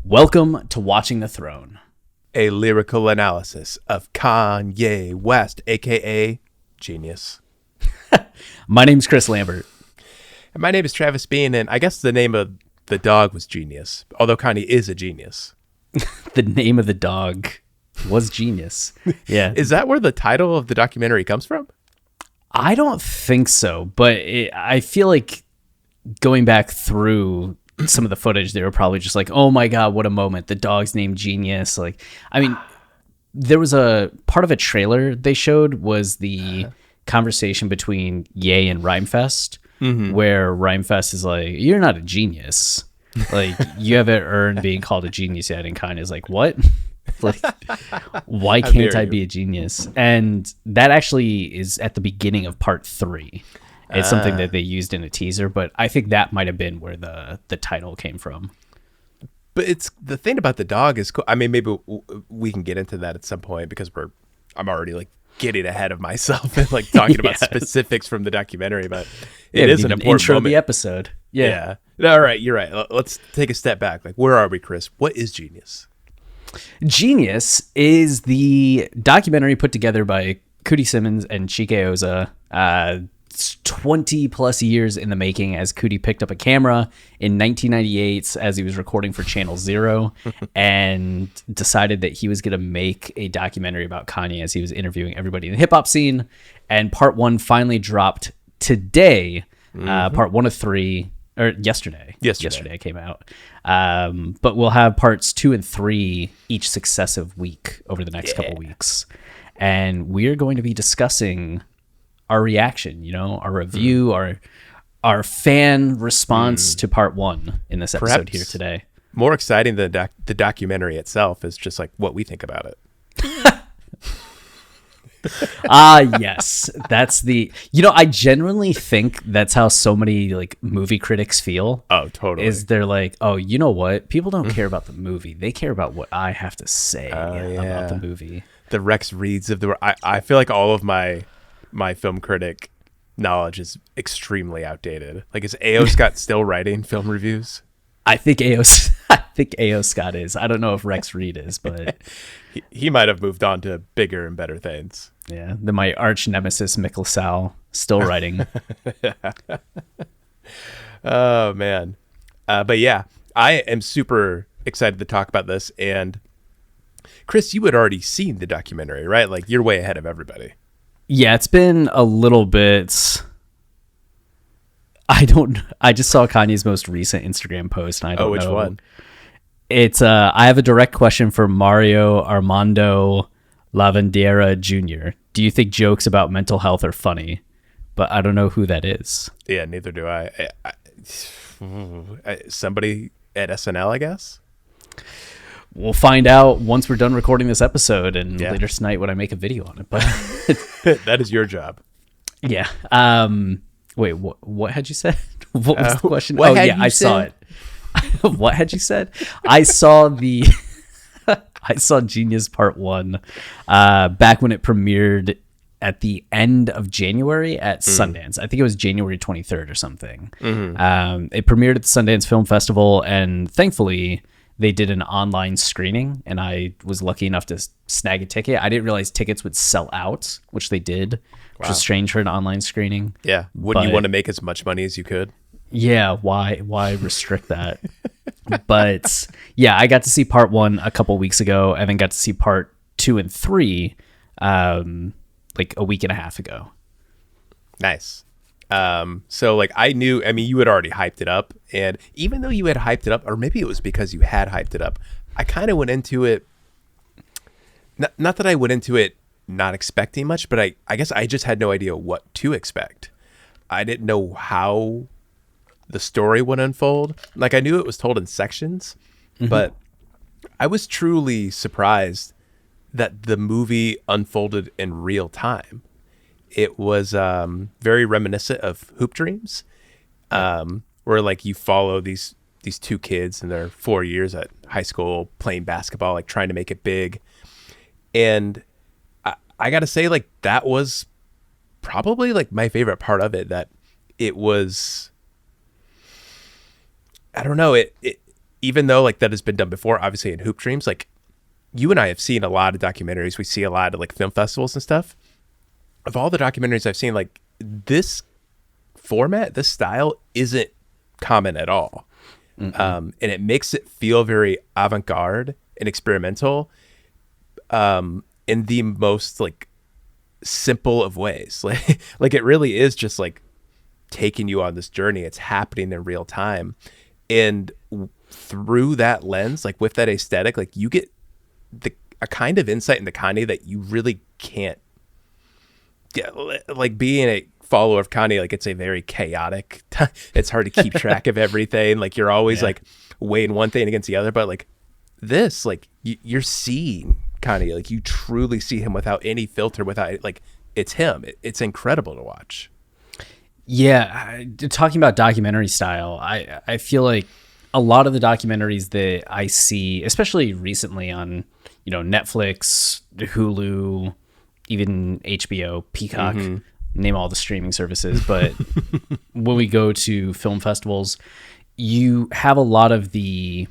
Welcome to Watching the Throne. A lyrical analysis of Kanye West, aka Genius. My name's Chris Lambert. And my name is Travis Bean, and I guess the name of the dog was Genius, although Kanye is a genius. The name of the dog was Genius. Yeah. Is that where the title of the documentary comes from? I don't think so, but I feel like going back through some of the footage, they were probably just like, oh my God, what a moment. The dog's named Genius. There was a part of a trailer they showed was the conversation between Ye and Rhymefest, where Rhymefest is like, you're not a genius. Like, you haven't earned being called a genius yet. And Kanye's like, what? Like, why can't I be a genius? And that actually is at the beginning of part 3. It's something that they used in a teaser, but I think that might have been where the title came from. But it's the thing about the dog is cool. I mean, maybe we can get into that at some point because I'm already like getting ahead of myself and like talking about specifics from the documentary, but it is an important intro moment. Of the episode. Yeah. All right. You're right. Let's take a step back. Like, where are we, Chris? What is Genius? Genius is the documentary put together by Cootie Simmons and Jeen-Yuhs. 20 plus years in the making, as Cootie picked up a camera in 1998 as he was recording for Channel Zero and decided that he was going to make a documentary about Kanye as he was interviewing everybody in the hip hop scene. And part 1 finally dropped today. Part 1 of 3, or yesterday it came out. But we'll have parts 2 and 3 each successive week over the next couple weeks. And we're going to be discussing our reaction, our review, our fan response to part 1 in this episode. Perhaps here today. More exciting than the documentary itself is just like what we think about it. Yes. That's I genuinely think that's how so many like movie critics feel. Oh, totally. Is they're like, oh, you know what? People don't care about the movie. They care about what I have to say about the movie. The Rex Reeds of the world. I feel like all of my film critic knowledge is extremely outdated. Like, is A.O. Scott still writing film reviews? I think A.O. Scott is. I don't know if Rex Reed is, but he might have moved on to bigger and better things. Yeah, then my arch nemesis Mick LaSalle still writing. Oh man, but yeah, I am super excited to talk about this. And Chris, you had already seen the documentary, right? Like, you're way ahead of everybody. Yeah, it's been a little bit. I just saw Kanye's most recent Instagram post, and I don't know. Which one? It's I have a direct question for Mario Armando Lavandeira Jr. Do you think jokes about mental health are funny? But I don't know who that is. Yeah, neither do I. Somebody at SNL, I guess. We'll find out once we're done recording this episode and later tonight when I make a video on it. But that is your job. Yeah. Wait, what had you said? What was the question? I saw it. What had you said? I saw Genius Part 1 back when it premiered at the end of January at Sundance. I think it was January 23rd or something. It premiered at the Sundance Film Festival, and thankfully they did an online screening, and I was lucky enough to snag a ticket. I didn't realize tickets would sell out, which they did, which was strange for an online screening. Yeah. Wouldn't you want to make as much money as you could? Yeah, why restrict that? But yeah, I got to see part 1 a couple weeks ago, and then got to see part 2 and 3 like a week and a half ago. Nice. So like you had already hyped it up, and even though you had hyped it up, or maybe it was because you had hyped it up, I kind of went into it, not that I went into it not expecting much, but I guess I just had no idea what to expect. I didn't know how the story would unfold. Like, I knew it was told in sections, but I was truly surprised that the movie unfolded in real time. It was very reminiscent of Hoop Dreams, where like you follow these 2 kids in their 4 years at high school playing basketball, like trying to make it big. And I got to say, like, that was probably like my favorite part of it, that it was, I don't know, even though like that has been done before, obviously in Hoop Dreams, like you and I have seen a lot of documentaries. We see a lot of like film festivals and stuff. Of all the documentaries I've seen, like this format, this style isn't common at all. And it makes it feel very avant-garde and experimental in the most like simple of ways. Like it really is just like taking you on this journey. It's happening in real time. And through that lens, like with that aesthetic, like you get a kind of insight into Kanye that you really can't get. Like being a follower of Kanye, like it's a very chaotic it's hard to keep track of everything. Like you're always like weighing one thing against the other, but like this, like you're seeing Kanye, like you truly see him without any filter, without like it's him. It's incredible to watch. Yeah, talking about documentary style, I feel like a lot of the documentaries that I see, especially recently on, you know, Netflix, Hulu, even HBO, Peacock, name all the streaming services. But when we go to film festivals, you have a lot of the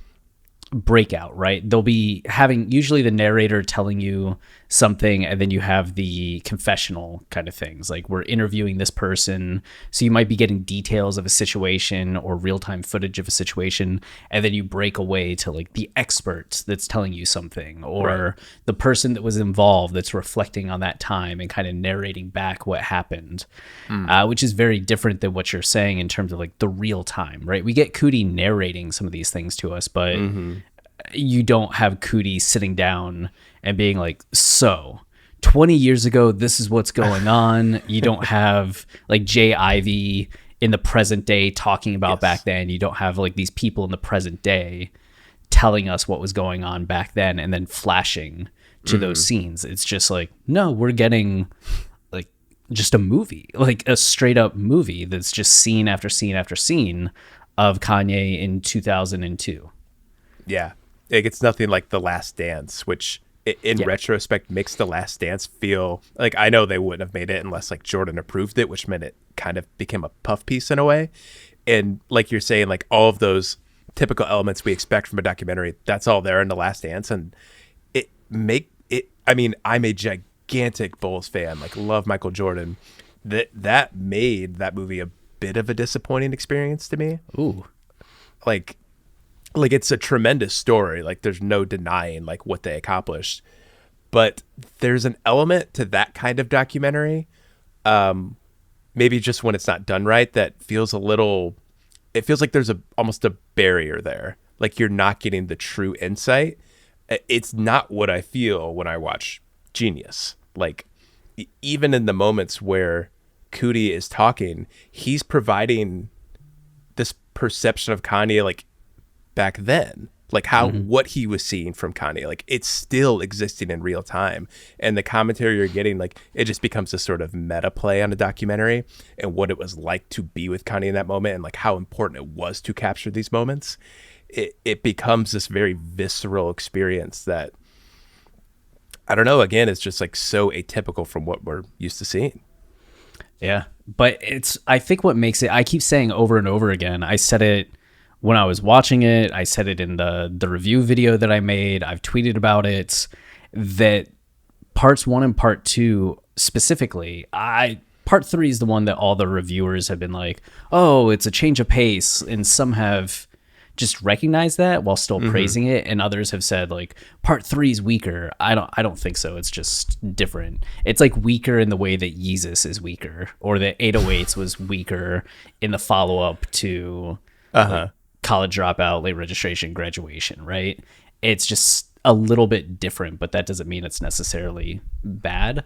breakout, right? They'll be having usually the narrator telling you something, and then you have the confessional kind of things, like we're interviewing this person, so you might be getting details of a situation or real-time footage of a situation, and then you break away to like the expert that's telling you something, or the person that was involved that's reflecting on that time and kind of narrating back what happened, which is very different than what you're saying in terms of like the real time, right? We get Cootie narrating some of these things to us, but you don't have Cootie sitting down and being like, so 20 years ago, this is what's going on. You don't have like Jay Ivey in the present day talking about back then. You don't have like these people in the present day telling us what was going on back then and then flashing to those scenes. It's just like, no, we're getting like just a movie, like a straight up movie that's just scene after scene after scene of Kanye in 2002. Yeah. It's nothing like The Last Dance, which in retrospect makes The Last Dance feel like, I know they wouldn't have made it unless like Jordan approved it, which meant it kind of became a puff piece in a way. And like you're saying, like all of those typical elements we expect from a documentary, that's all there in The Last Dance. And I mean, I'm a gigantic Bulls fan, like love Michael Jordan. That made that movie a bit of a disappointing experience to me. Ooh. Like it's a tremendous story. Like there's no denying like what they accomplished, but there's an element to that kind of documentary, maybe just when it's not done right, that feels it feels like there's almost a barrier there. Like you're not getting the true insight. It's not what I feel when I watch Jeen-Yuhs. Like even in the moments where Cootie is talking, he's providing this perception of Kanye, like back then, like how what he was seeing from Kanye, like it's still existing in real time, and the commentary you're getting, like it just becomes a sort of meta play on a documentary and what it was like to be with Kanye in that moment, and like how important it was to capture these moments. It becomes this very visceral experience that, I don't know, again, it's just like so atypical from what we're used to seeing. Yeah, but I think what makes it, I keep saying over and over again, I said it when I was watching it, I said it in the review video that I made, I've tweeted about it, that parts 1 and part 2 specifically, part 3 is the one that all the reviewers have been like, oh, it's a change of pace, and some have just recognized that while still praising it, and others have said like part 3 is weaker. I don't think so. It's just different. It's like weaker in the way that Yeezus is weaker, or that 808s was weaker in the follow-up to like, College Dropout, Late Registration, Graduation, right? It's just a little bit different, but that doesn't mean it's necessarily bad.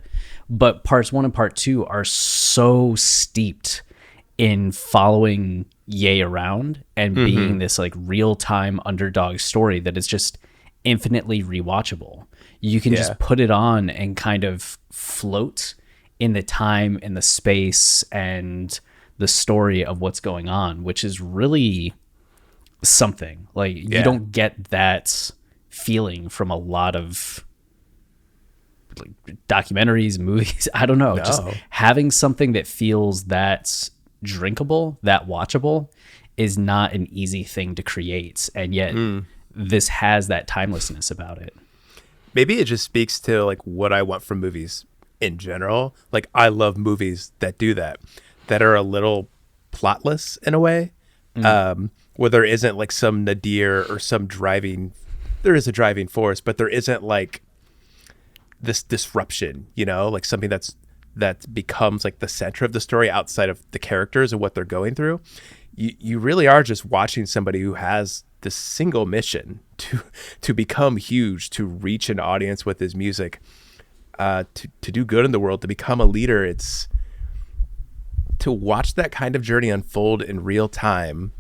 But parts 1 and part 2 are so steeped in following Ye around and being this like real-time underdog story that is just infinitely rewatchable. You can just put it on and kind of float in the time and the space and the story of what's going on, which is really something. Like you don't get that feeling from a lot of like documentaries, movies. I don't know. No. Just having something that feels that drinkable, that watchable, is not an easy thing to create, and yet this has that timelessness about it. Maybe it just speaks to like what I want from movies in general. Like I love movies that do that are a little plotless in a way, where there isn't like some nadir or some there is a driving force, but there isn't like this disruption, like something that becomes like the center of the story outside of the characters and what they're going through. You really are just watching somebody who has this single mission to become huge, to reach an audience with his music, to do good in the world, to become a leader. It's to watch that kind of journey unfold in real time,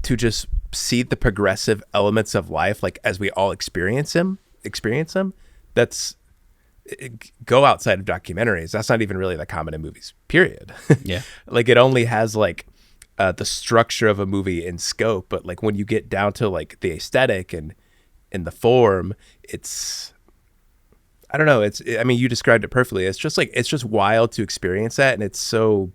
to just see the progressive elements of life, like as we all experience them. That's go outside of documentaries. That's not even really that common in movies, period. Yeah. Like it only has like the structure of a movie in scope, but like when you get down to like the aesthetic and the form, it's, I don't know. I mean, you described it perfectly. It's just wild to experience that. And it's so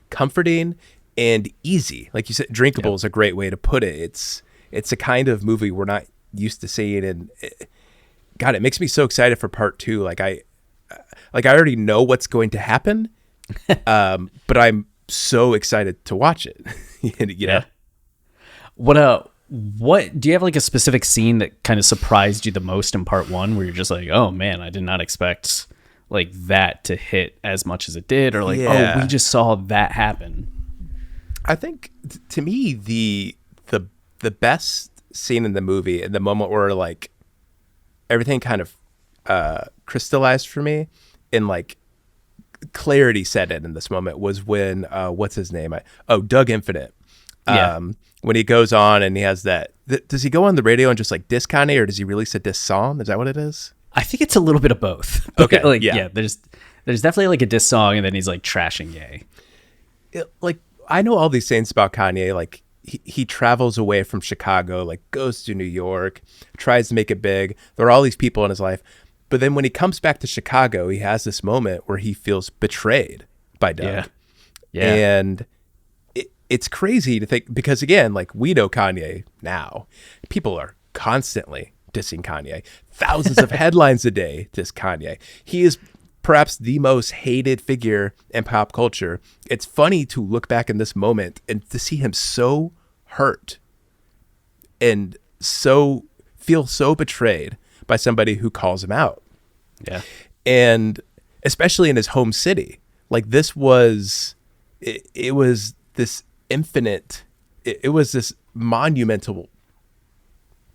comforting and easy. Like you said, drinkable is a great way to put it. It's a kind of movie we're not used to seeing. And God, it makes me so excited for part 2. Like I already know what's going to happen. But I'm so excited to watch it. you know? What do you have like a specific scene that kind of surprised you the most in part 1 where you're just like, oh man, I did not expect like that to hit as much as it did, or like, oh, we just saw that happen? I think to me the best scene in the movie, in the moment where like everything kind of crystallized for me in like clarity set in this moment, was when what's his name? Doug Infinite. When he goes on and he has that, does he go on the radio and just like diss Kanye, or does he release a diss song? Is that what it is? I think it's a little bit of both. Okay. Like, there's definitely like a diss song, and then he's like trashing Ye. Like I know all these things about Kanye. Like he travels away from Chicago, like goes to New York, tries to make it big. There are all these people in his life. But then when he comes back to Chicago, he has this moment where he feels betrayed by Doug. Yeah. And it's crazy to think, because again, like we know Kanye now. People are constantly dissing Kanye. Thousands of headlines a day diss Kanye. He is perhaps the most hated figure in pop culture. It's funny to look back in this moment and to see him so hurt and so feel so betrayed by somebody who calls him out. Yeah. And especially in his home city, like this was, it was this infinite, it was this monumental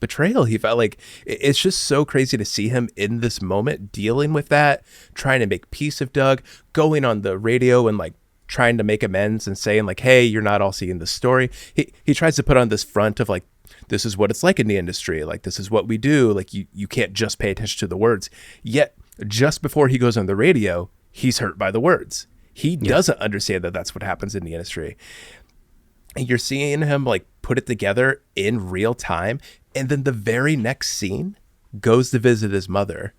betrayal. He felt like it's just so crazy to see him in this moment dealing with that, trying to make peace of Doug, going on the radio and like trying to make amends and saying like, hey, you're not all seeing the story. He tries to put on this front of like, this is what it's like in the industry. Like, this is what we do. Like, you can't just pay attention to the words. Yet, just before he goes on the radio, he's hurt by the words. He doesn't understand that that's what happens in the industry. And you're seeing him, like, put it together in real time. And then the very next scene goes to visit his mother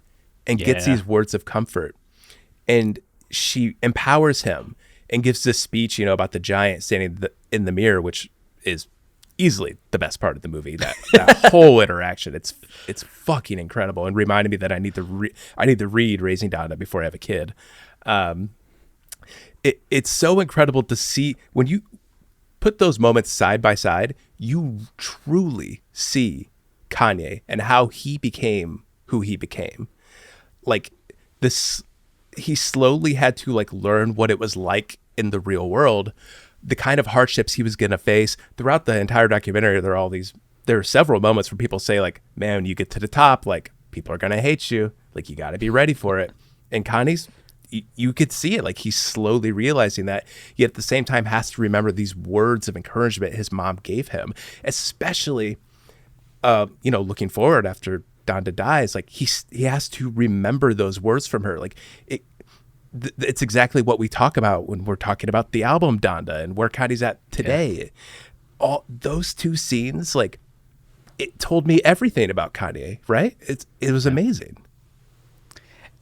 and gets these words of comfort. And she empowers him and gives this speech, about the giant standing in the mirror, which is easily the best part of the movie. That whole interaction, it's fucking incredible, and reminded me that I need to read Raising Donna before I have a kid. It's so incredible to see when you put those moments side by side. You truly see Kanye and how he became who he became. Like this, he slowly had to like learn what it was like in the real world, the kind of hardships he was going to face throughout the entire documentary. There are several moments where people say like, man, when you get to the top, like people are going to hate you. Like you got to be ready for it. And Kanye's, you could see it. Like he's slowly realizing that, yet at the same time has to remember these words of encouragement his mom gave him, especially, looking forward after Donda dies. Like he has to remember those words from her. Like it's exactly what we talk about when we're talking about the album Donda and where Kanye's at today. Yeah. All those two scenes, like it told me everything about Kanye, right? It was amazing.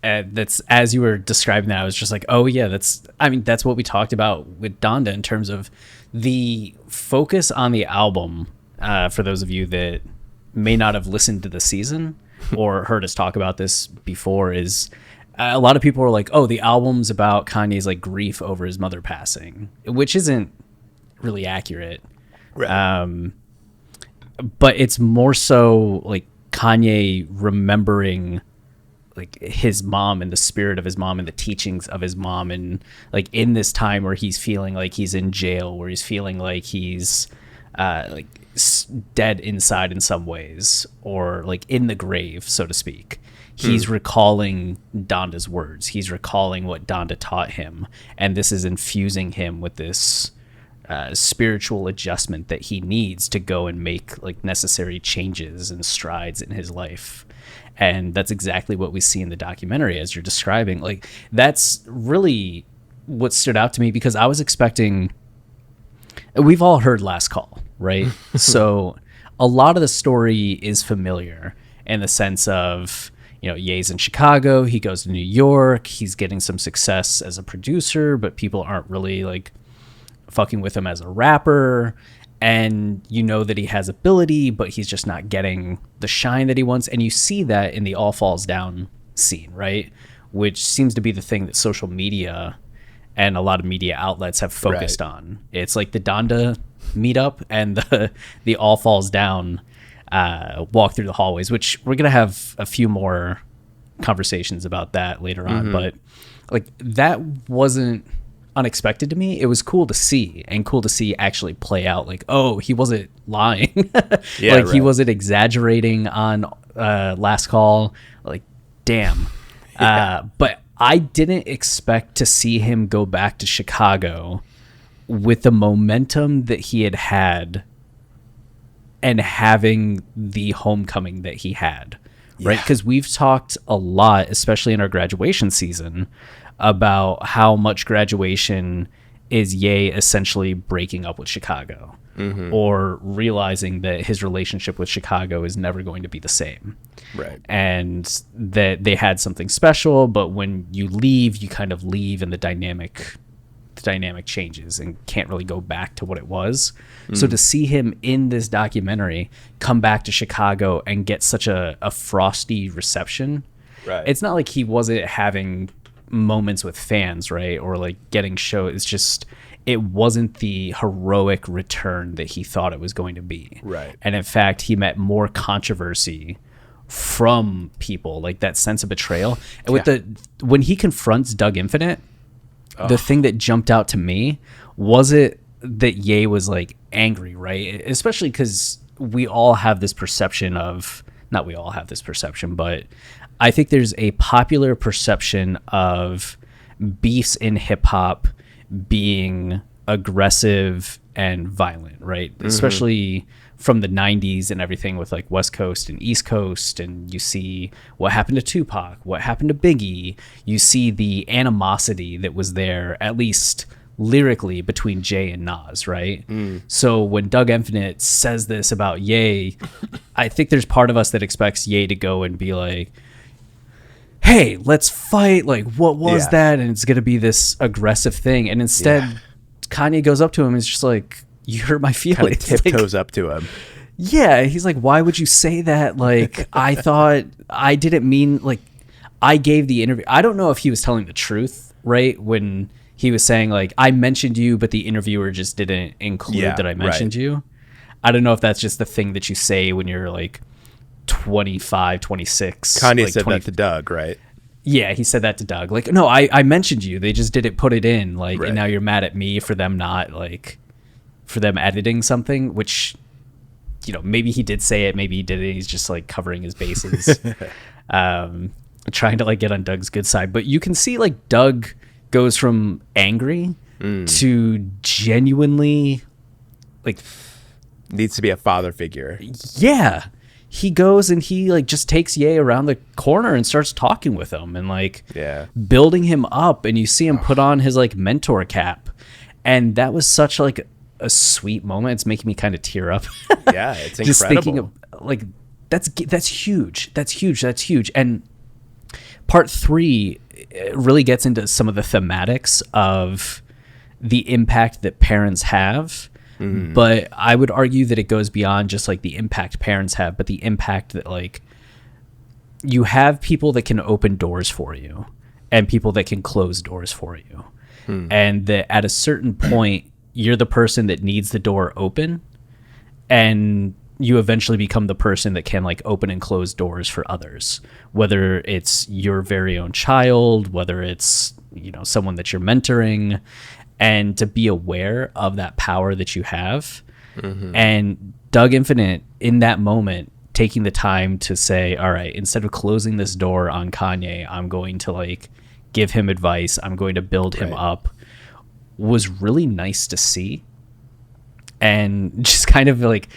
that's, as you were describing that, I was just like, oh yeah, that's what we talked about with Donda in terms of the focus on the album. For those of you that may not have listened to the season or heard us talk about this before, is a lot of people are like, oh, the album's about Kanye's like grief over his mother passing, which isn't really accurate. Right. But it's more so like Kanye remembering like his mom and the spirit of his mom and the teachings of his mom, and like in this time where he's feeling like he's in jail, where he's feeling like he's dead inside in some ways, or like in the grave, so to speak. He's recalling Donda's words. He's recalling what Donda taught him, and this is infusing him with this spiritual adjustment that he needs to go and make like necessary changes and strides in his life. And that's exactly what we see in the documentary as you're describing. Like, that's really what stood out to me, because I was expecting, we've all heard Last Call, right? So a lot of the story is familiar in the sense of, you know, Ye's in Chicago, he goes to New York, he's getting some success as a producer, but people aren't really like fucking with him as a rapper. And you know that he has ability, but he's just not getting the shine that he wants. And you see that in the All Falls Down scene, right? Which seems to be the thing that social media and a lot of media outlets have focused on. It's like the Donda meetup and the All Falls Down walk through the hallways, which we're going to have a few more conversations about that later on. But like, that wasn't unexpected to me. It was cool to see, and cool to see actually play out. Like, oh, he wasn't lying. He wasn't exaggerating on Last Call. Like, damn. But I didn't expect to see him go back to Chicago with the momentum that he had and having the homecoming that he had, right? Because we've talked a lot, especially in our graduation season, about how much graduation is Ye essentially breaking up with Chicago, or realizing that his relationship with Chicago is never going to be the same. Right. And that they had something special, but when you leave, you kind of leave and the dynamic changes and can't really go back to what it was. So to see him in this documentary come back to Chicago and get such a frosty reception, Right. It's not like he wasn't having moments with fans, right? Or like getting shows. It's just, it wasn't the heroic return that he thought it was going to be. Right. And in fact, he met more controversy from people, like that sense of betrayal. And with when he confronts Doug Infinite, the thing that jumped out to me was it that Ye was like angry, right? Especially because we all have this perception of, not we all have this perception, but I think there's a popular perception of beefs in hip hop being aggressive and violent, right? Especially from the 90s and everything with like West Coast and East Coast. And you see what happened to Tupac, what happened to Biggie. You see the animosity that was there, at least lyrically, between Jay and Nas, right? So when Doug Infinite says this about Ye, I think there's part of us that expects Ye to go and be like, hey, let's fight. Like, what was that? And it's going to be this aggressive thing. And instead, Kanye goes up to him and is just like, you hurt my feelings. Kind of tiptoes up to him. Yeah. He's like, why would you say that? Like, I thought, I didn't mean, like, I gave the interview. I don't know if he was telling the truth, right? When he was saying, like, I mentioned you, but the interviewer just didn't include that I mentioned you. I don't know if that's just the thing that you say when you're like 25, 26. Kanye like said that to Doug, right? Yeah, he said that to Doug. Like, no, I mentioned you. They just didn't put it in. Like, and now you're mad at me for them not, like, for them editing something, which, you know, maybe he did say it, maybe he didn't. He's just, like, covering his bases. Trying to, like, get on Doug's good side. But you can see, like, Doug goes from angry to genuinely, like... Needs to be a father figure. Yeah. He goes and he like just takes Ye around the corner and starts talking with him and like building him up, and you see him put on his like mentor cap, and that was such like a sweet moment. It's making me kind of tear up. Yeah, it's incredible. Just thinking of like that's huge. And Part 3 really gets into some of the thematics of the impact that parents have. But I would argue that it goes beyond just like the impact parents have, but the impact that like you have people that can open doors for you and people that can close doors for you. And that at a certain point, you're the person that needs the door open, and you eventually become the person that can like open and close doors for others, whether it's your very own child, whether it's, you know, someone that you're mentoring, and to be aware of that power that you have. And Doug Infinite in that moment, taking the time to say, all right, instead of closing this door on Kanye, I'm going to like give him advice, I'm going to build him up, was really nice to see. And just kind of like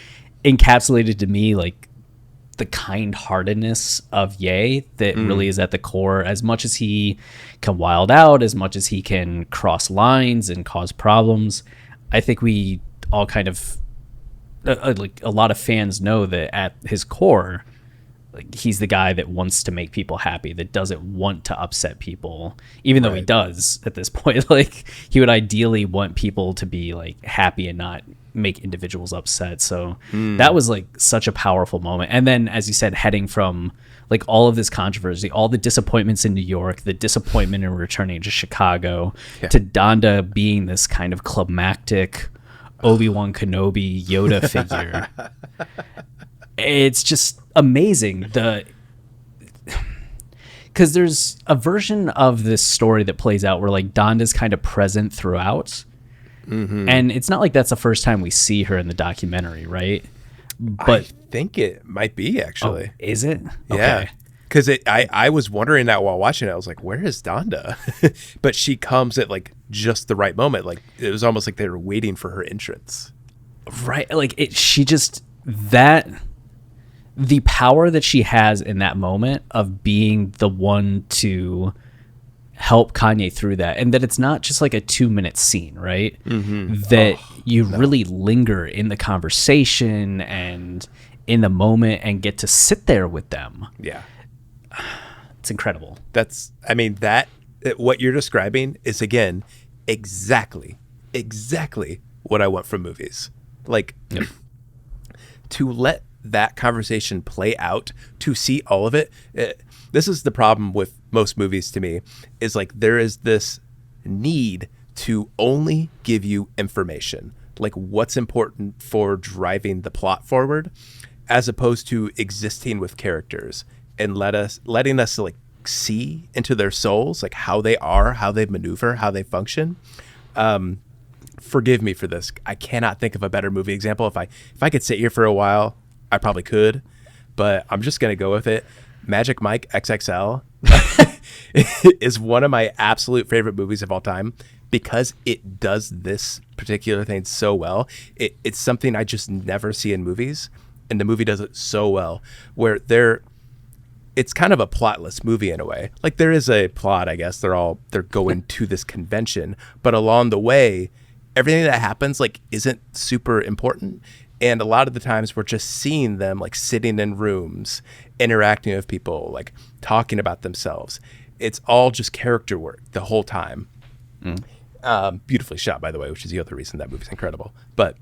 encapsulated to me like the kind-heartedness of Ye that really is at the core. As much as he can wild out, as much as he can cross lines and cause problems, I think we all kind of like a lot of fans know that at his core, like, he's the guy that wants to make people happy, that doesn't want to upset people, even though he does at this point. Like, he would ideally want people to be like happy and not make individuals upset. So that was like such a powerful moment. And then, as you said, heading from like all of this controversy, all the disappointments in New York, the disappointment in returning to Chicago, to Donda being this kind of climactic Obi-Wan Kenobi Yoda figure. It's just amazing. Because there's a version of this story that plays out where like Donda's kind of present throughout. And it's not like that's the first time we see her in the documentary, right? But I think it might be, actually. Oh, is it? Yeah. Okay. Because I was wondering that while watching it. I was like, where is Donda? But she comes at like just the right moment. Like, it was almost like they were waiting for her entrance. Right. Like, she just, the power that she has in that moment of being the one to help Kanye through that, and that it's not just like a 2-minute scene, right? That you really linger in the conversation and in the moment and get to sit there with them. Yeah. It's incredible. What you're describing is, again, exactly what I want from movies. Like, to let that conversation play out, to see all of it. This is the problem with most movies to me, is like there is this need to only give you information, like what's important for driving the plot forward, as opposed to existing with characters and letting us like see into their souls, like how they are, how they maneuver, how they function. Forgive me for this. I cannot think of a better movie example. If I could sit here for a while, I probably could, but I'm just going to go with it. Magic Mike XXL is one of my absolute favorite movies of all time because it does this particular thing so well. It's something I just never see in movies, and the movie does it so well, where it's kind of a plotless movie in a way. Like, there is a plot, I guess. They're going to this convention, but along the way, everything that happens like isn't super important. And a lot of the times we're just seeing them like sitting in rooms, interacting with people, like talking about themselves. It's all just character work the whole time. Beautifully shot, by the way, which is the other reason that movie's incredible. But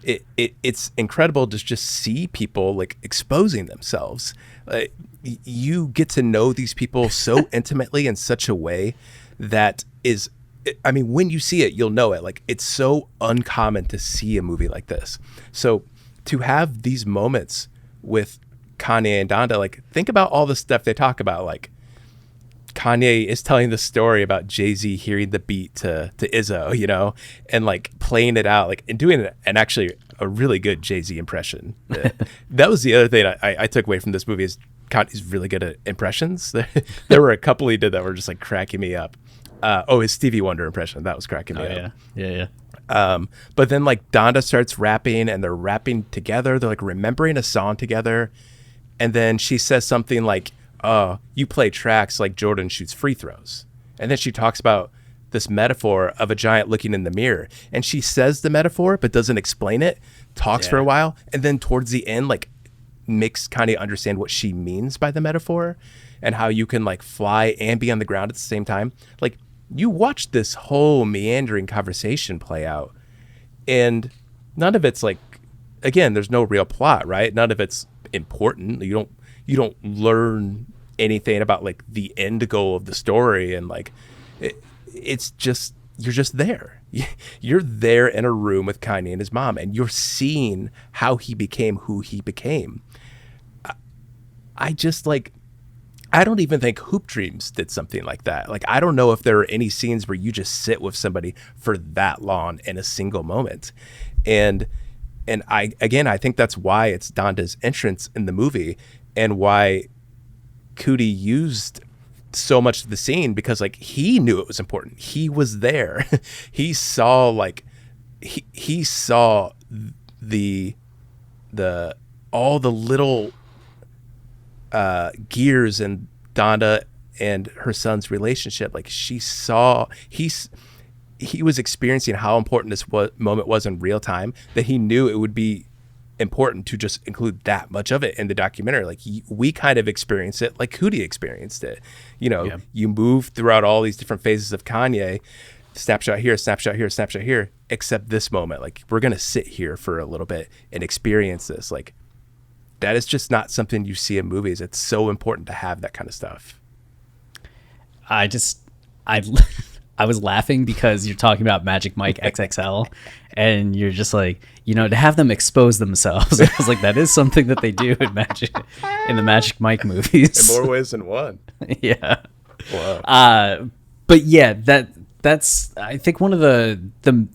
it's incredible to just see people like exposing themselves. You get to know these people so intimately in such a way that is, I mean, when you see it, you'll know it. Like, it's so uncommon to see a movie like this. So to have these moments with Kanye and Donda, like, think about all the stuff they talk about. Like, Kanye is telling the story about Jay-Z hearing the beat to Izzo, you know, and like playing it out, like, and doing an actually a really good Jay-Z impression. That was the other thing I took away from this movie, is Kanye's really good at impressions. There were a couple he did that were just like cracking me up. His Stevie Wonder impression, that was cracking me up. Yeah. But then like Donda starts rapping, and they're rapping together. They're like remembering a song together. And then she says something like, "Oh, you play tracks like Jordan shoots free throws." And then she talks about this metaphor of a giant looking in the mirror. And she says the metaphor, but doesn't explain it, talks for a while. And then towards the end, like, makes Kanye understand what she means by the metaphor. and how you can like fly and be on the ground at the same time. Like you watch this whole meandering conversation play out, and none of it's like, again, there's no real plot, right? None of it's important. You don't learn anything about like the end goal of the story, and like it's just, you're just there. You're there in a room with Kanye and his mom, and you're seeing how he became who he became. I just like, I don't even think Hoop Dreams did something like that. Like, I don't know if there are any scenes where you just sit with somebody for that long in a single moment. And I think that's why it's Donda's entrance in the movie, and why Cootie used so much of the scene, because like he knew it was important. He was there. He saw like he saw the all the little gears in Donda and her son's relationship. Like he was experiencing how important this moment was in real time, that he knew it would be important to just include that much of it in the documentary. Like we kind of experienced it like Cootie experienced it. You know, yeah. You move throughout all these different phases of Kanye, snapshot here, snapshot here, snapshot here, except this moment. Like, we're going to sit here for a little bit and experience this. Like, that is just not something you see in movies. It's so important to have that kind of stuff. I was laughing because you're talking about Magic Mike XXL, and you're just like, you know, to have them expose themselves. I was like, that is something that they do in the Magic Mike movies. In more ways than one. Yeah. Wow. But yeah, that's I think one of the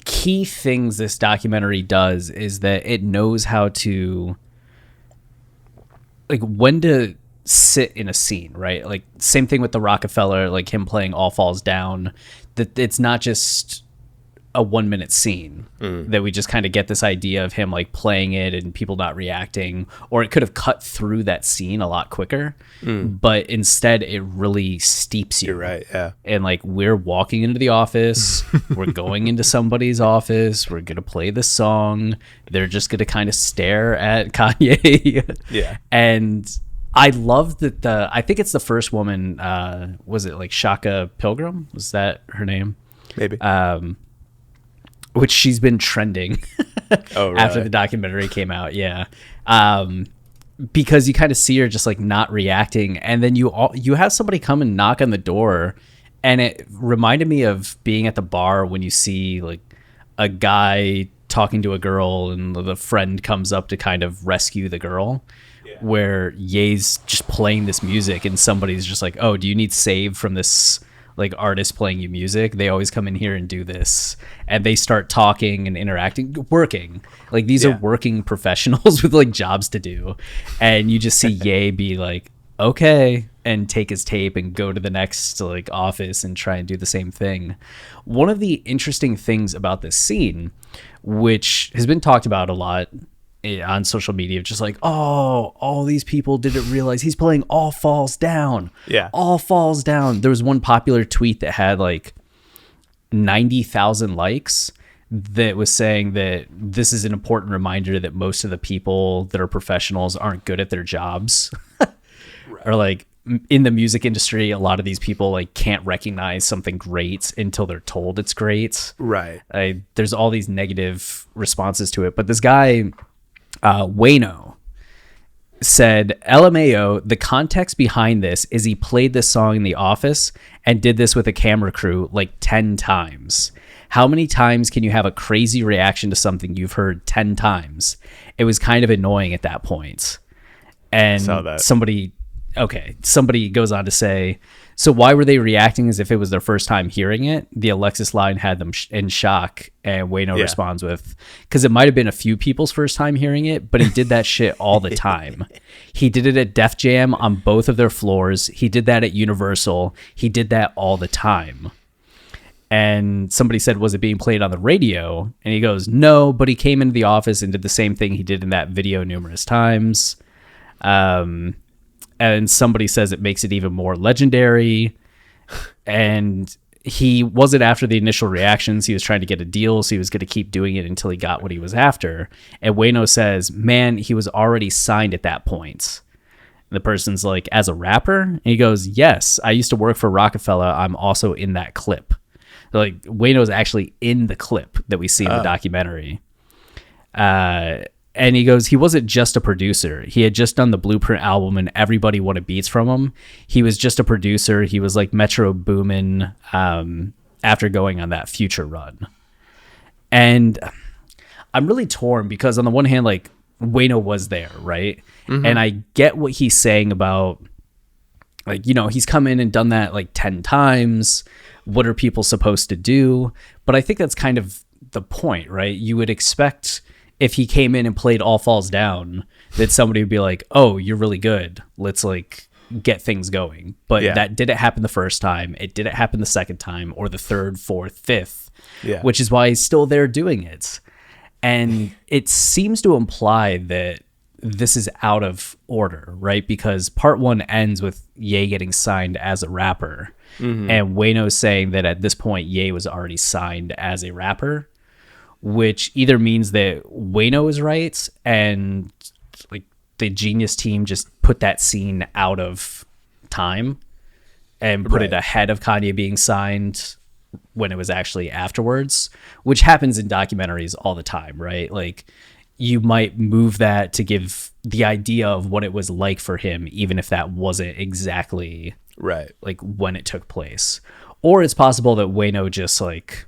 key things this documentary does is that it knows how to, like, when to sit in a scene, right? Like, same thing with the Rockefeller, like him playing All Falls Down, that it's not just a 1 minute scene that we just kind of get this idea of him like playing it and people not reacting, or it could have cut through that scene a lot quicker, but instead it really steeps you. You're right. Yeah. And like, we're walking into the office, we're going into somebody's office, we're gonna play the song, they're just gonna kind of stare at Kanye. Yeah. And I love that I think it's the first woman, was it like Shaka Pilgrim? Was that her name? Maybe. Which she's been trending oh, really? After the documentary came out. Yeah. Because you kind of see her just like not reacting. And then you have somebody come and knock on the door. And it reminded me of being at the bar when you see like a guy talking to a girl and the friend comes up to kind of rescue the girl. Yeah. Where Ye's just playing this music and somebody's just like, oh, do you need saved from this like artist playing you music? They always come in here and do this, and they start talking and interacting, working. Like, these are working professionals with like jobs to do, and you just see Ye be like, okay, and take his tape and go to the next like office and try and do the same thing. One of the interesting things about this scene, which has been talked about a lot on social media, just like, oh, all these people didn't realize he's playing All Falls Down. Yeah. All Falls Down. There was one popular tweet that had like 90,000 likes that was saying that this is an important reminder that most of the people that are professionals aren't good at their jobs. Right. Or like, in the music industry, a lot of these people like can't recognize something great until they're told it's great. Right. There's all these negative responses to it, but this guy, Wayno, said, LMAO, the context behind this is he played this song in the office and did this with a camera crew like 10 times. How many times can you have a crazy reaction to something you've heard 10 times? It was kind of annoying at that point. And somebody goes on to say, so why were they reacting as if it was their first time hearing it? The Alexis line had them in shock, and Wayno responds with, because it might have been a few people's first time hearing it, but he did that shit all the time. He did it at Def Jam on both of their floors. He did that at Universal. He did that all the time. And somebody said, was it being played on the radio? And he goes, no, but he came into the office and did the same thing he did in that video numerous times. And somebody says it makes it even more legendary. And he wasn't after the initial reactions. He was trying to get a deal, so he was going to keep doing it until he got what he was after. And Wayno says, man, he was already signed at that point. The person's like, as a rapper? And he goes, yes, I used to work for Rockefeller. I'm also in that clip. Like, Wayno's actually in the clip that we see in the documentary. And he goes, he wasn't just a producer. He had just done the Blueprint album and everybody wanted beats from him. He was just a producer. He was like Metro Boomin after going on that Future run. And I'm really torn because on the one hand, like, Wayno was there, right? Mm-hmm. And I get what he's saying about, like, you know, he's come in and done that like 10 times. What are people supposed to do? But I think that's kind of the point, right? You would expect if he came in and played All Falls Down that somebody would be like, oh, you're really good. Let's like get things going. But that didn't happen the first time. It didn't happen the second time or the third, fourth, fifth, which is why he's still there doing it. And it seems to imply that this is out of order, right? Because part one ends with Ye getting signed as a rapper. Mm-hmm. And Wayno's saying that at this point, Ye was already signed as a rapper, which either means that Wayno is right and like the Genius team just put that scene out of time and put it ahead of Kanye being signed when it was actually afterwards, which happens in documentaries all the time, right? Like, you might move that to give the idea of what it was like for him, even if that wasn't exactly right, like when it took place. Or it's possible that Wayno just like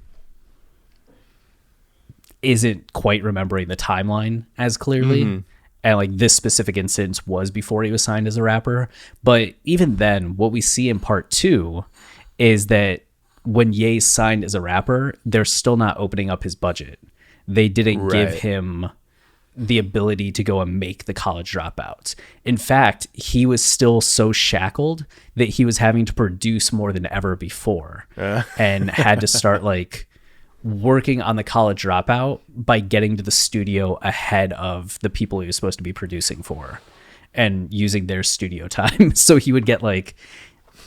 isn't quite remembering the timeline as clearly. Mm-hmm. And like this specific instance was before he was signed as a rapper. But even then, what we see in part two is that when Ye's signed as a rapper, they're still not opening up his budget. They didn't give him the ability to go and make the College Dropouts. In fact, he was still so shackled that he was having to produce more than ever before and had to start like working on the College Dropout by getting to the studio ahead of the people he was supposed to be producing for and using their studio time. So he would get like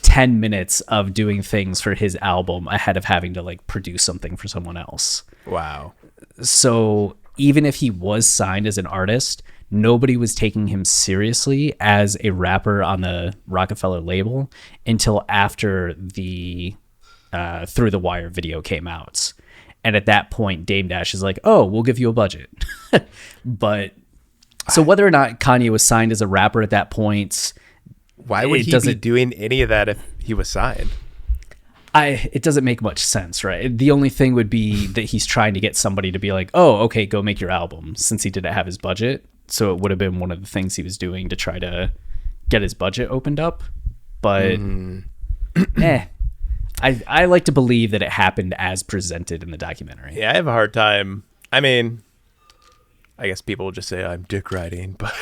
10 minutes of doing things for his album ahead of having to like produce something for someone else. Wow. So even if he was signed as an artist, nobody was taking him seriously as a rapper on the Rockefeller label until after the Through the Wire video came out. And at that point, Dame Dash is like, oh, we'll give you a budget. But so whether or not Kanye was signed as a rapper at that point, why would he be doing any of that if he was signed? It doesn't make much sense, right? The only thing would be that he's trying to get somebody to be like, oh, okay, go make your album, since he didn't have his budget. So it would have been one of the things he was doing to try to get his budget opened up. But I like to believe that it happened as presented in the documentary. Yeah, I have a hard time. I mean, I guess people will just say I'm dick riding, but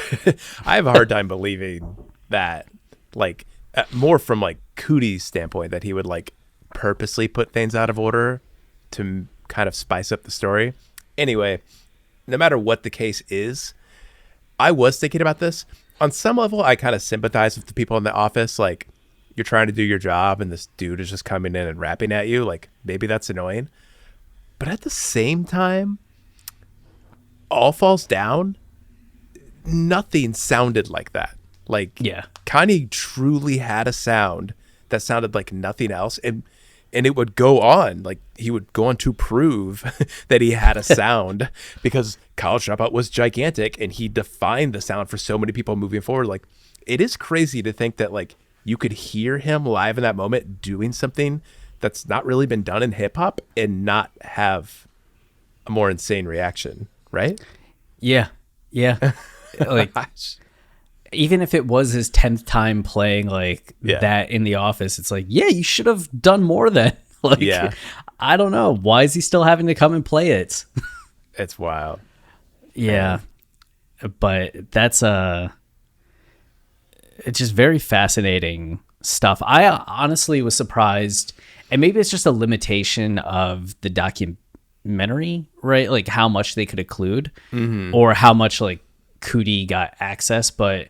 I have a hard time believing that, like, more from like Cootie's standpoint, that he would like purposely put things out of order to kind of spice up the story. Anyway, no matter what the case is, I was thinking about this. On some level, I kind of sympathize with the people in the office. Like, you're trying to do your job and this dude is just coming in and rapping at you. Like, maybe that's annoying. But at the same time, All Falls Down, nothing sounded like that. Like, Kanye truly had a sound that sounded like nothing else. And it would go on. Like, he would go on to prove that he had a sound because College Dropout was gigantic and he defined the sound for so many people moving forward. Like, it is crazy to think that, like, you could hear him live in that moment doing something that's not really been done in hip hop and not have a more insane reaction, right? Yeah. Like, even if it was his 10th time playing like that in the office, it's like, yeah, you should have done more then. Like, I don't know. Why is he still having to come and play it? It's wild. Yeah. But that's it's just very fascinating stuff. I honestly was surprised, and maybe it's just a limitation of the documentary, right? Like how much they could include or how much like Cootie got access, but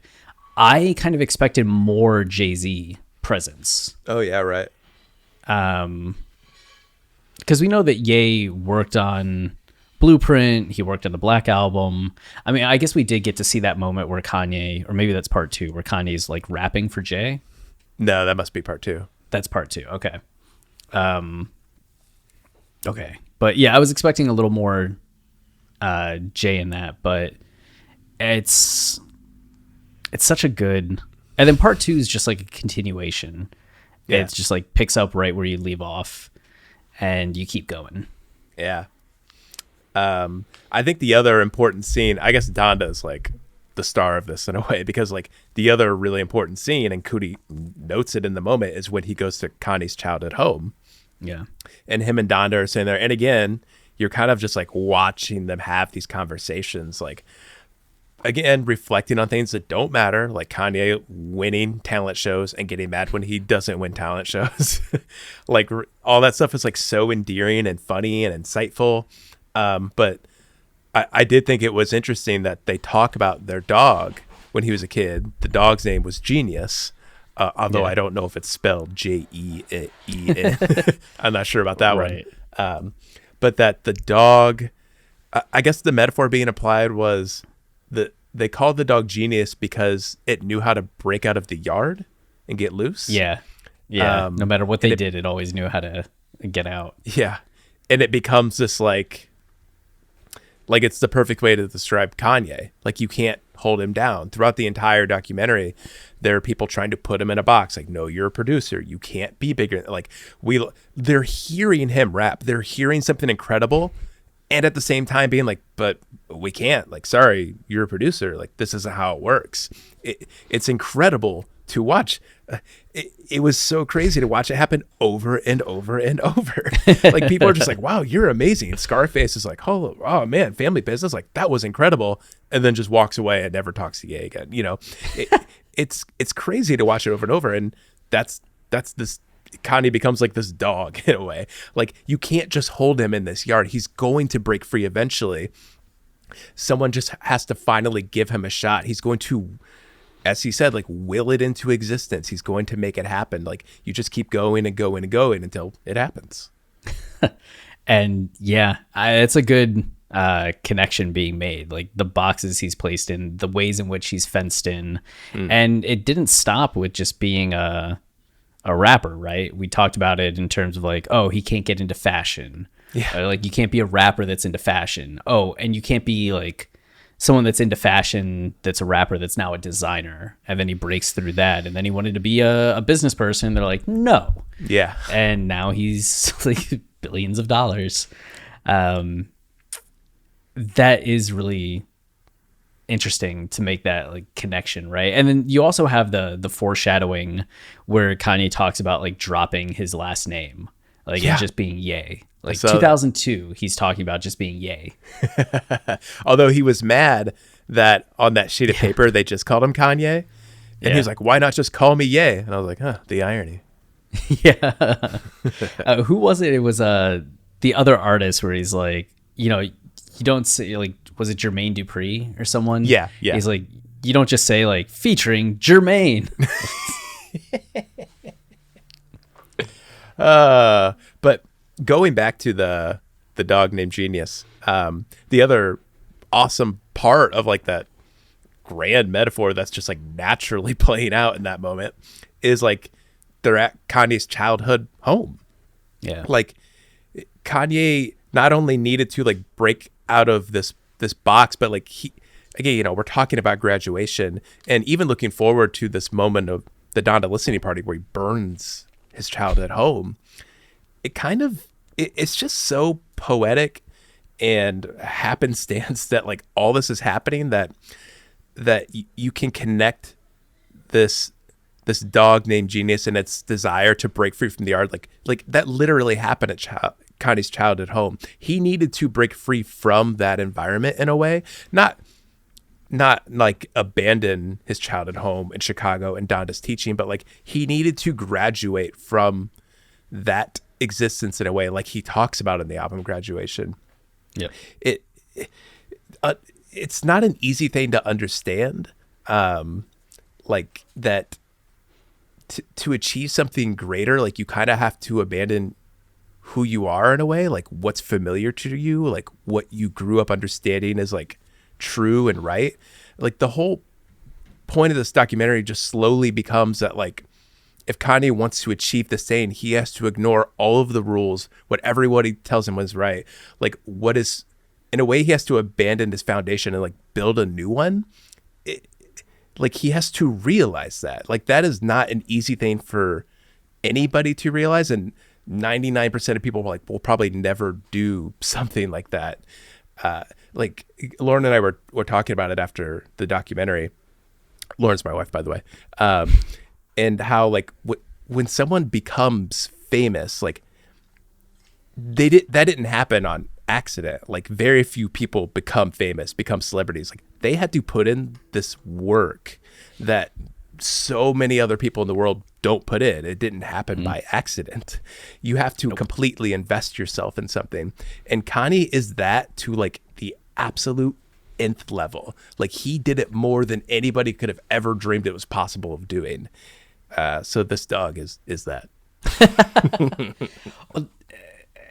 I kind of expected more Jay-Z presence. Oh yeah, right. Because we know that Ye worked on Blueprint. He worked on the Black Album. I mean, I guess we did get to see that moment where Kanye, or maybe that's part 2, where Kanye's like rapping for Jay. No, that must be part 2. That's part 2. Okay. Okay. But yeah, I was expecting a little more Jay in that, but it's such a good. And then part 2 is just like a continuation. Yeah. It's just like picks up right where you leave off, and you keep going. Yeah. I think the other important scene, I guess Donda is like the star of this in a way, because like the other really important scene, and Cootie notes it in the moment, is when he goes to Kanye's childhood home. Yeah. And him and Donda are sitting there. And again, you're kind of just like watching them have these conversations, like, again, reflecting on things that don't matter, like Kanye winning talent shows and getting mad when he doesn't win talent shows. Like all that stuff is like so endearing and funny and insightful. But I did think it was interesting that they talk about their dog when he was a kid. The dog's name was Jeen-Yuhs, although I don't know if it's spelled J-E-E-N. I'm not sure about that one. But that the dog, I guess the metaphor being applied was that they called the dog Genius because it knew how to break out of the yard and get loose. Yeah. Yeah. No matter what they did, it always knew how to get out. Yeah. And it becomes this like it's the perfect way to describe Kanye. Like, you can't hold him down. Throughout the entire documentary, there are people trying to put him in a box. Like, no, you're a producer. You can't be bigger. Like, they're hearing him rap. They're hearing something incredible. And at the same time being like, but we can't. Like, sorry, you're a producer. Like, this isn't how it works. It's incredible to watch. It was so crazy to watch it happen over and over and over. Like, people are just like, wow, you're amazing. And Scarface is like, oh man, family business. Like, that was incredible. And then just walks away and never talks to Ye again. You know, it's crazy to watch it over and over. And that's this. Kanye becomes like this dog in a way. Like, you can't just hold him in this yard. He's going to break free eventually. Someone just has to finally give him a shot. He's going to, as he said, like, will it into existence. He's going to make it happen. Like, you just keep going and going and going until it happens. And yeah, it's a good connection being made. Like, the boxes he's placed in, the ways in which he's fenced in. And it didn't stop with just being a rapper, right? We talked about it in terms of like, oh, he can't get into fashion. Yeah. Like, you can't be a rapper that's into fashion. Oh, and you can't be like someone that's into fashion that's a rapper that's now a designer. And then he breaks through that. And then he wanted to be a business person. They're like, no. Yeah. And now he's like billions of dollars. That is really interesting to make that like connection, right? And then you also have the foreshadowing where Kanye talks about like dropping his last name, like and just being Ye. Like, 2002, he's talking about just being Ye. Although he was mad that on that sheet of paper they just called him Kanye, and he was like, "Why not just call me Ye?" And I was like, "Huh, the irony." Yeah. Who was it? It was the other artist where he's like, you know, you don't say like, was it Jermaine Dupri or someone? Yeah. He's like, you don't just say like featuring Jermaine. But going back to the dog named Genius, the other awesome part of like that grand metaphor that's just like naturally playing out in that moment is like they're at Kanye's childhood home. Yeah. Like, Kanye not only needed to like break out of this box, but like again, you know, we're talking about graduation and even looking forward to this moment of the Donda listening party where he burns his childhood home. It's just so poetic and happenstance that like all this is happening that you can connect this dog named Genius and its desire to break free from the yard. Like that literally happened at Kanye's childhood home. He needed to break free from that environment in a way, not like abandon his childhood home in Chicago and Donda's teaching, but like he needed to graduate from that existence in a way, like he talks about in the album Graduation. Yeah. It's not an easy thing to understand, like that to achieve something greater, like you kind of have to abandon who you are in a way, like what's familiar to you, like what you grew up understanding is like true and right. Like the whole point of this documentary just slowly becomes that like if Kanye wants to achieve the same, he has to ignore all of the rules, what everybody tells him was right. Like what is, in a way, he has to abandon his foundation and like build a new one. Like he has to realize that. Like that is not an easy thing for anybody to realize, and 99% of people will probably never do something like that. Like Lauren and I were talking about it after the documentary. Lauren's my wife, by the way. And how like when someone becomes famous, like that didn't happen on accident. Like very few people become famous, become celebrities. Like they had to put in this work that so many other people in the world don't put in. It didn't happen by accident. You have to completely invest yourself in something. And Kanye is that to like the absolute nth level. Like he did it more than anybody could have ever dreamed it was possible of doing. So this dog is that.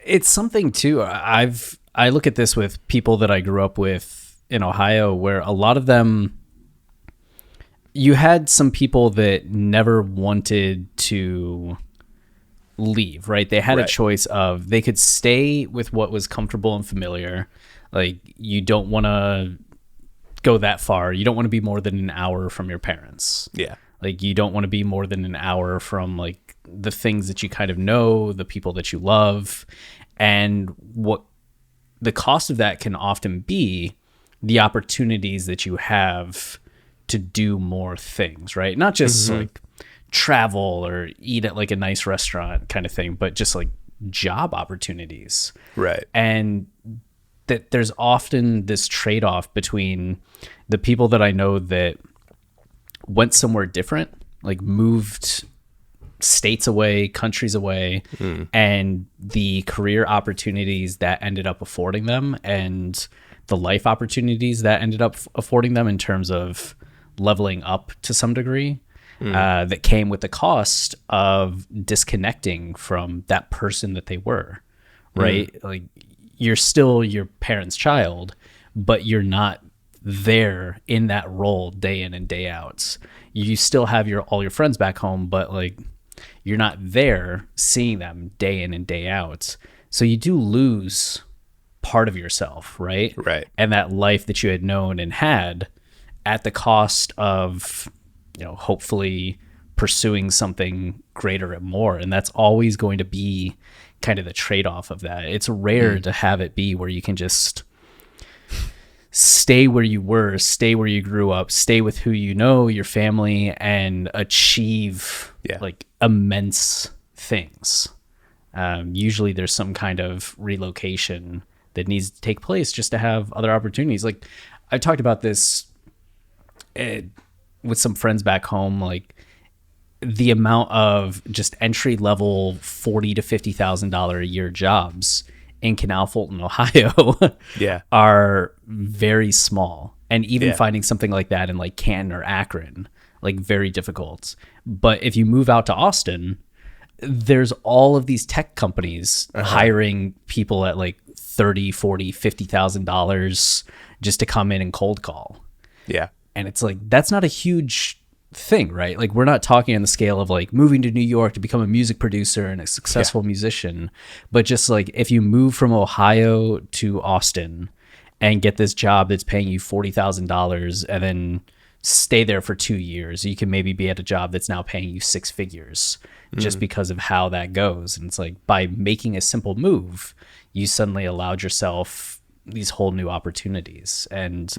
It's something too. I look at this with people that I grew up with in Ohio, where a lot of them, you had some people that never wanted to leave, right? They had a choice of, they could stay with what was comfortable and familiar. Like you don't want to go that far. You don't want to be more than an hour from your parents. Yeah. Like you don't want to be more than an hour from like the things that you kind of know, the people that you love. And what the cost of that can often be the opportunities that you have to do more things, right? Not just like travel or eat at like a nice restaurant kind of thing, but just like job opportunities. Right. And that there's often this trade-off between the people that I know that went somewhere different, like moved states away, countries away, and the career opportunities that ended up affording them and the life opportunities that ended up affording them in terms of leveling up to some degree, that came with the cost of disconnecting from that person that they were, right? Like you're still your parents' child, but you're not there in that role day in and day out. You still have all your friends back home, but like you're not there seeing them day in and day out. So you do lose part of yourself, right? Right. And that life that you had known and had at the cost of, hopefully pursuing something greater and more. And that's always going to be kind of the trade-off of that. It's rare to have it be where you can just stay where you were, stay where you grew up, stay with who you know, your family, and achieve like immense things. Usually there's some kind of relocation that needs to take place just to have other opportunities. Like I talked about this with some friends back home, like the amount of just entry level $40,000 to $50,000 a year jobs in Canal Fulton, Ohio, are very small. And even finding something like that in like Canton or Akron, like very difficult. But if you move out to Austin, there's all of these tech companies hiring people at like $30,000, $40,000, $50,000 just to come in and cold call. Yeah. And it's like, that's not a huge thing, right? Like we're not talking on the scale of like moving to New York to become a music producer and a successful musician, but just like if you move from Ohio to Austin and get this job that's paying you $40,000 and then stay there for 2 years, you can maybe be at a job that's now paying you six figures just because of how that goes. And it's like by making a simple move, you suddenly allowed yourself these whole new opportunities. And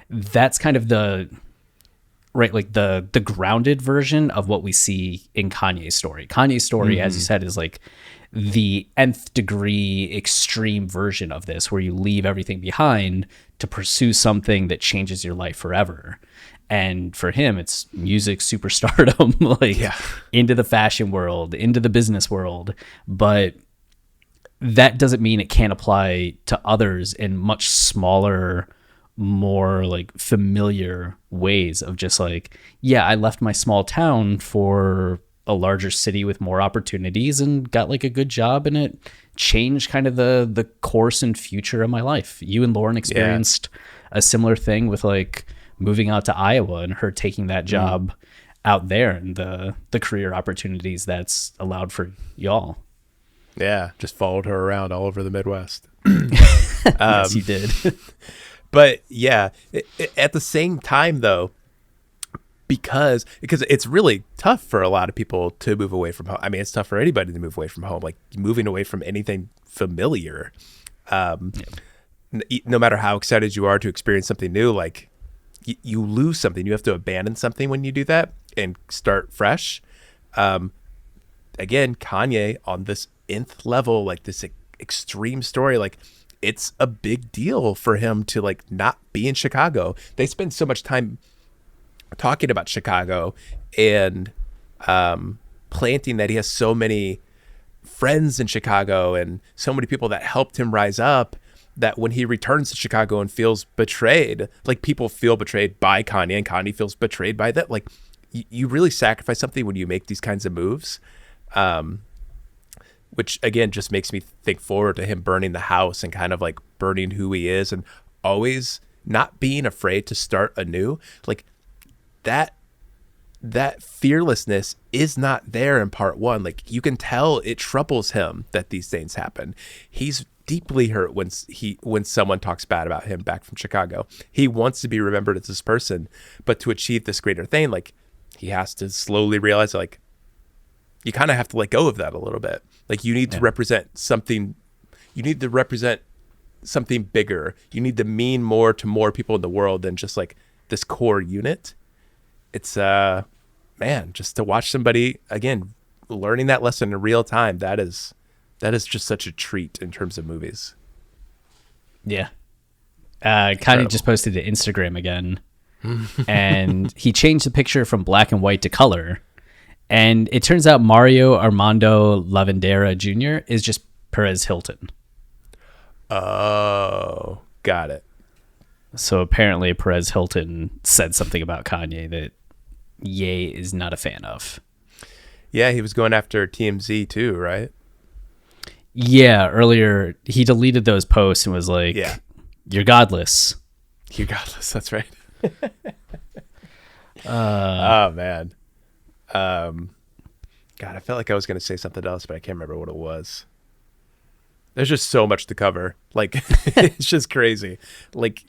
that's kind of the grounded version of what we see in Kanye's story. Kanye's story, as you said, is like the nth degree extreme version of this, where you leave everything behind to pursue something that changes your life forever. And for him, it's music superstardom, into the fashion world, into the business world. But that doesn't mean it can't apply to others in much smaller, more like familiar ways of just like, I left my small town for a larger city with more opportunities and got like a good job, and it changed kind of the course and future of my life. You and Lauren experienced a similar thing with like moving out to Iowa and her taking that job out there, and the career opportunities that's allowed for y'all. Yeah, just followed her around all over the Midwest. Yes, you did. But yeah, at the same time though, because it's really tough for a lot of people to move away from home. I mean, it's tough for anybody to move away from home, like moving away from anything familiar. No matter how excited you are to experience something new, like you lose something. You have to abandon something when you do that and start fresh. Again, Kanye on this nth level, like this extreme story, like it's a big deal for him to like not be in Chicago. They spend so much time talking about Chicago and planting that he has so many friends in Chicago and so many people that helped him rise up, that when he returns to Chicago and feels betrayed, like people feel betrayed by Kanye and Kanye feels betrayed by that. Like you really sacrifice something when you make these kinds of moves. Which again, just makes me think forward to him burning the house and kind of like burning who he is and always not being afraid to start anew. Like that fearlessness is not there in part one. Like you can tell it troubles him that these things happen. He's deeply hurt when someone talks bad about him back from Chicago. He wants to be remembered as this person, but to achieve this greater thing, like he has to slowly realize like you kind of have to let go of that a little bit. Like you need to represent something. You need to represent something bigger. You need to mean more to more people in the world than just like this core unit. It's man, just to watch somebody again learning that lesson in real time, that is just such a treat in terms of movies. Yeah. Kanye just posted to Instagram again, and he changed the picture from black and white to color. And it turns out Mario Armando Lavandera Jr. is just Perez Hilton. Oh, got it. So apparently Perez Hilton said something about Kanye that Ye is not a fan of. Yeah, he was going after TMZ too, right? Yeah, earlier he deleted those posts and was like, "You're godless. You're godless." That's right. Oh man. God, I felt like I was going to say something else, but I can't remember what it was. There's just so much to cover. Like, it's just crazy. Like,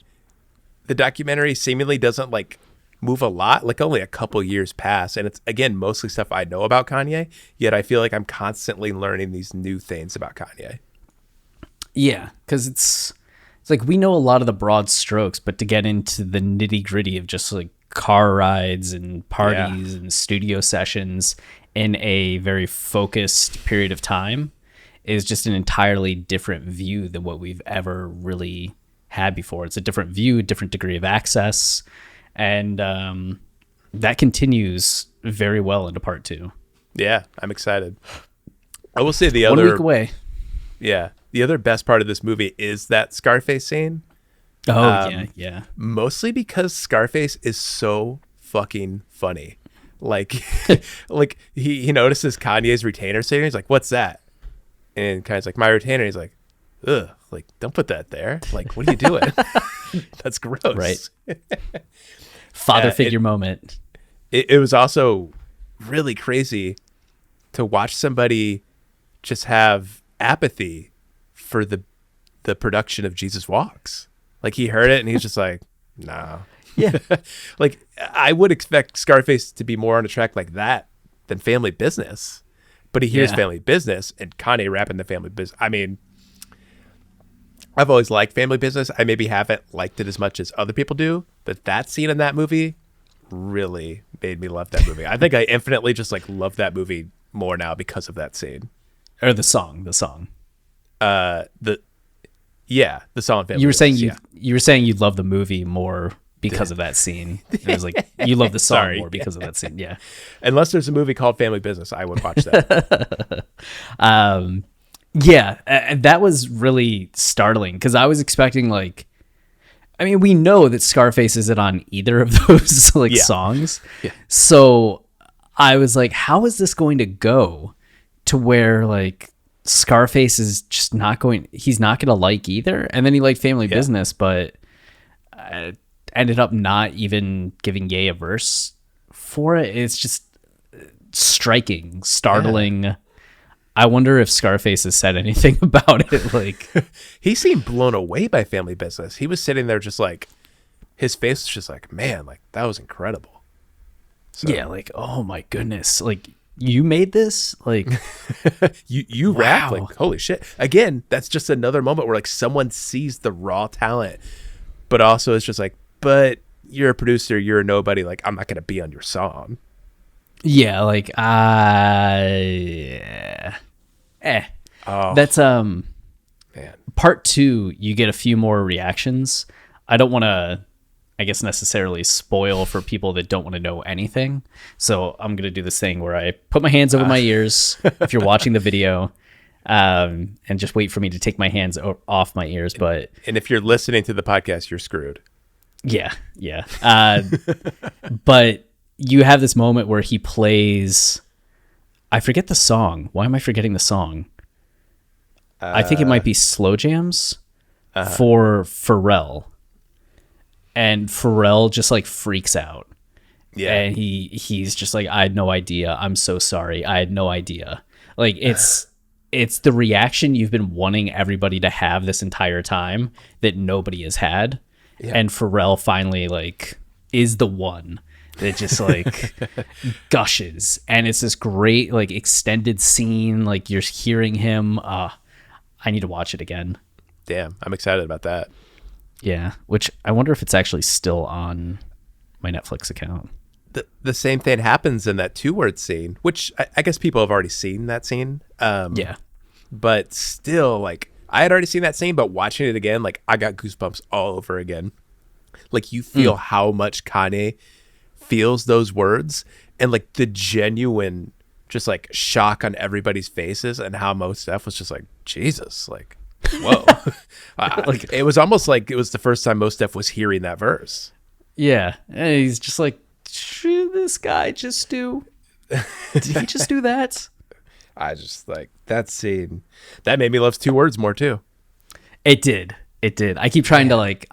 the documentary seemingly doesn't like move a lot. Like, only a couple years pass, and it's again mostly stuff I know about Kanye. Yet I feel like I'm constantly learning these new things about Kanye. Yeah, because it's like we know a lot of the broad strokes, but to get into the nitty gritty of just like car rides and parties and studio sessions in a very focused period of time is just an entirely different view than what we've ever really had before. It's a different view, different degree of access, and that continues very well into part two. Yeah, I'm excited. I will say the 1 other week away. Yeah, the other best part of this movie is that Scarface scene. Oh, yeah. Mostly because Scarface is so fucking funny. Like, like he notices Kanye's retainer sitting. He's like, "What's that?" And Kanye's like, "My retainer." He's like, "Ugh, like don't put that there. Like, what are you doing? That's gross." Right. Father figure moment. It was also really crazy to watch somebody just have apathy for the production of Jesus Walks. Like he heard it and he's just like, nah. Yeah. Like I would expect Scarface to be more on a track like that than Family Business. But he hears Family Business and Kanye rapping the Family Business. I mean, I've always liked Family Business. I maybe haven't liked it as much as other people do, but that scene in that movie really made me love that movie. I think I infinitely just like love that movie more now because of that scene. Or the song. The song Family You were saying Business, you were saying you love the movie more because of that scene. It was like you love the song more because of that scene. Yeah. Unless there's a movie called Family Business, I would watch that. And that was really startling because I was expecting like, I mean, we know that Scarface isn't on either of those like songs. Yeah. So I was like, how is this going to go to where like Scarface is just not going, he's not going to like either. And then he liked Family Business, but ended up not even giving Ye a verse for it. It's just striking, startling. Yeah. I wonder if Scarface has said anything about it. Like, he seemed blown away by Family Business. He was sitting there just like, his face was just like, man, like that was incredible. So, yeah, like, oh my goodness, like you made this, like you rap, like holy shit. Again, that's just another moment where like someone sees the raw talent, but also it's just like, but you're a producer, you're a nobody. Like I'm not gonna be on your song. Yeah, like that's man. Part 2. You get a few more reactions. I don't want to, I guess, necessarily spoil for people that don't want to know anything. So I'm going to do this thing where I put my hands over my ears if you're watching the video, and just wait for me to take my hands off my ears. But and if you're listening to the podcast, you're screwed. Yeah. But you have this moment where he plays, I forget the song. Why am I forgetting the song? I think it might be Slow Jams for Pharrell. And Pharrell just like freaks out. Yeah. And he's just like, I had no idea. I'm so sorry. I had no idea. Like it's the reaction you've been wanting everybody to have this entire time that nobody has had. Yeah. And Pharrell finally like is the one that just like gushes. And it's this great like extended scene. Like you're hearing him. I need to watch it again. Damn. I'm excited about that. Yeah, which I wonder if it's actually still on my Netflix account. The same thing happens in that 2-word scene, which I guess people have already seen that scene. Yeah. But still, like, I had already seen that scene, but watching it again, like, I got goosebumps all over again. Like, you feel how much Kanye feels those words and, like, the genuine just, like, shock on everybody's faces and how Mos Def was just like, Jesus, like, whoa. Like it was almost like it was the first time Mos Def was hearing that verse. Yeah. And he's just like, did this guy just do? Did he just do that? I just like that scene. That made me love 2 words more too. It did. I keep trying to like,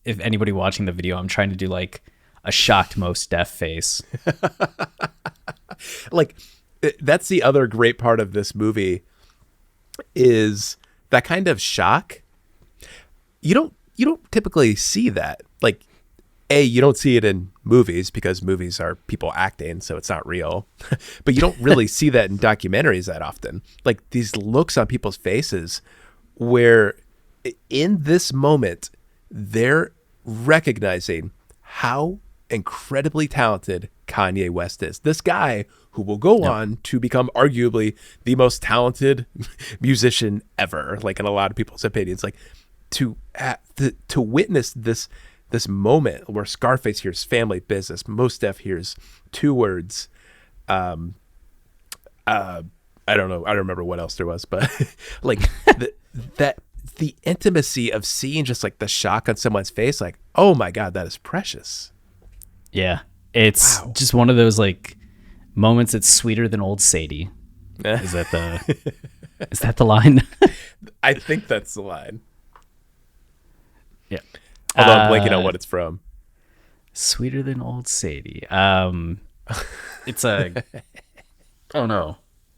if anybody watching the video, I'm trying to do like a shocked Mos Def face. Like that's the other great part of this movie is that kind of shock. You don't typically see that. Like, you don't see it in movies because movies are people acting, so it's not real. But you don't really see that in documentaries that often. Like these looks on people's faces where in this moment, they're recognizing how incredibly talented Kanye West is. This guy who will go on to become arguably the most talented musician ever, like in a lot of people's opinions. Like to witness this moment where Scarface hears Family Business, Mos Def hears 2 words. I don't know. I don't remember what else there was, but like the intimacy of seeing just like the shock on someone's face, like, oh my God, that is precious. Yeah. It's just one of those like moments that's sweeter than Old Sadie. Is that the line? I think that's the line. Yeah. Although I'm blanking on what it's from. Sweeter than Old Sadie. It's a oh no.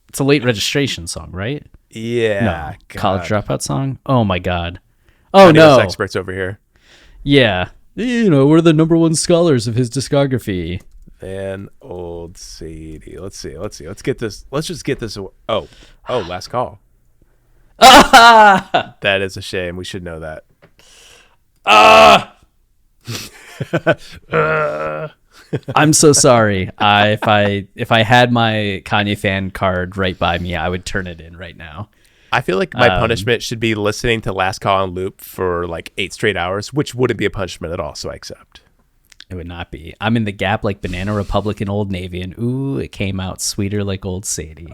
It's a Late Registration song, right? Yeah. No, College Dropout song? Oh my God. Oh no. Experts over here. Yeah. You know, we're the number 1 scholars of his discography. Then Old Sadie. Let's see. Let's get this. Let's just get this. Oh, last call. That is a shame. We should know that. I'm so sorry. If I had my Kanye fan card right by me, I would turn it in right now. I feel like my punishment should be listening to Last Call on loop for like 8 straight hours, which wouldn't be a punishment at all. So I accept. It would not be. I'm in the gap like Banana Republic and Old Navy, and ooh, it came out sweeter like Old Sadie.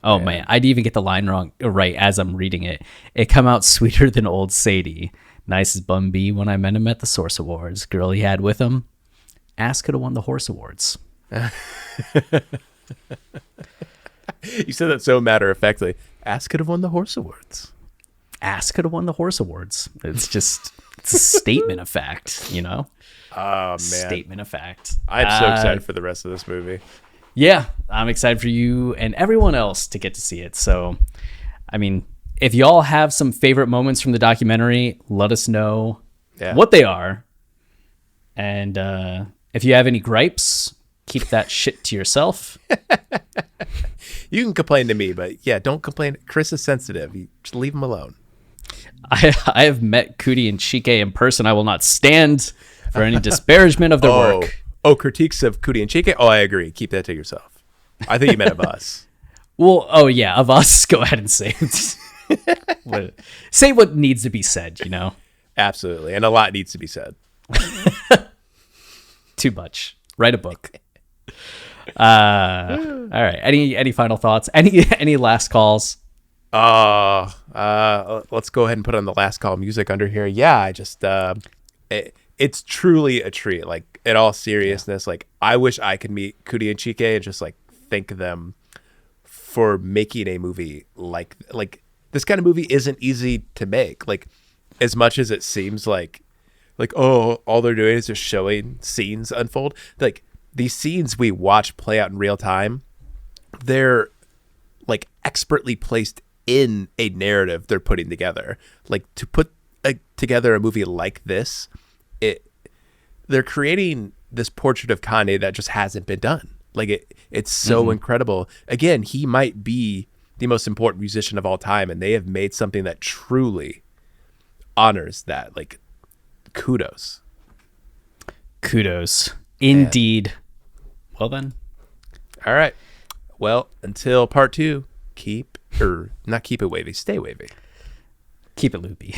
Oh man, I'd even get the line right as I'm reading it. It come out sweeter than Old Sadie. Nice as Bun B when I met him at the Source Awards. Girl he had with him, ass could have won the Horse Awards. You said that so matter-of-factly. Ass could have won the Horse Awards. Ass could have won the Horse Awards. It's a statement of fact, you know? Oh, man. Statement of fact. I'm so excited for the rest of this movie. Yeah, I'm excited for you and everyone else to get to see it. So, I mean, if y'all have some favorite moments from the documentary, let us know what they are. And if you have any gripes, keep that shit to yourself. You can complain to me, but yeah, don't complain. Chris is sensitive. You just leave him alone. I have met Cootie and Chike in person. I will not stand for any disparagement of their work. Oh, critiques of Cootie and Chike? Oh, I agree. Keep that to yourself. I think you meant of us. Well, oh yeah, of us. Go ahead and say it. Say what needs to be said, you know? Absolutely. And a lot needs to be said. Too much. Write a book. All right. Any final thoughts? Any last calls? Let's go ahead and put on the last call music under here. Yeah, I just it's truly a treat. Like, in all seriousness, like, I wish I could meet Cootie and Chike and just like thank them for making a movie like this kind of movie isn't easy to make. Like, as much as it seems like oh, all they're doing is just showing scenes unfold. Like, these scenes we watch play out in real time, they're like expertly placed in a narrative they're putting together. Like, to put together a movie like this, they're creating this portrait of Kanye that just hasn't been done. Like, it's so incredible. Again, he might be the most important musician of all time, and they have made something that truly honors that. Like, kudos. Indeed. Man. Well then. All right. Well, until part 2, not keep it wavy, stay wavy. Keep it loopy.